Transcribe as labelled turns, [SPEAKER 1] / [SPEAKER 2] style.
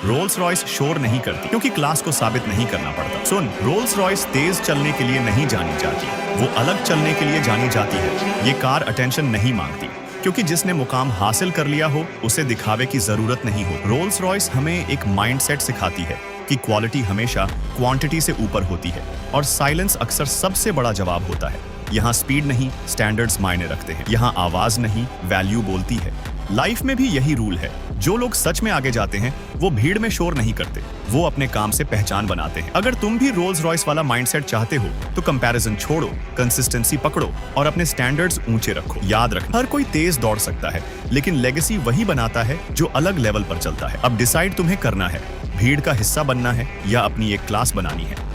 [SPEAKER 1] Rolls Royce शोर नहीं करती क्योंकि क्लास को साबित नहीं करना पड़ता। सुन, रोल्स रॉयस तेज चलने के लिए नहीं जानी जाती, वो अलग चलने के लिए जानी जाती है। ये कार अटेंशन नहीं मांगती क्योंकि जिसने मुकाम हासिल कर लिया हो उसे दिखावे की जरूरत नहीं हो। रोल्स रॉयस हमें एक माइंडसेट सिखाती है कि क्वालिटी हमेशा क्वांटिटी से ऊपर होती है और साइलेंस अक्सर सबसे बड़ा जवाब होता है। यहाँ स्पीड नहीं, स्टैंडर्ड्स मायने रखते हैं। यहाँ आवाज नहीं, वैल्यू बोलती है। लाइफ में भी यही रूल है। जो लोग सच में आगे जाते हैं वो भीड़ में शोर नहीं करते, वो अपने काम से पहचान बनाते हैं। अगर तुम भी रोल्स रॉयस वाला माइंडसेट चाहते हो तो कंपैरिजन छोड़ो, कंसिस्टेंसी पकड़ो और अपने स्टैंडर्ड्स ऊंचे रखो। याद रखना, हर कोई तेज दौड़ सकता है लेकिन लेगेसी वही बनाता है जो अलग लेवल पर चलता है। अब डिसाइड तुम्हें करना है, भीड़ का हिस्सा बनना है या अपनी एक क्लास बनानी है।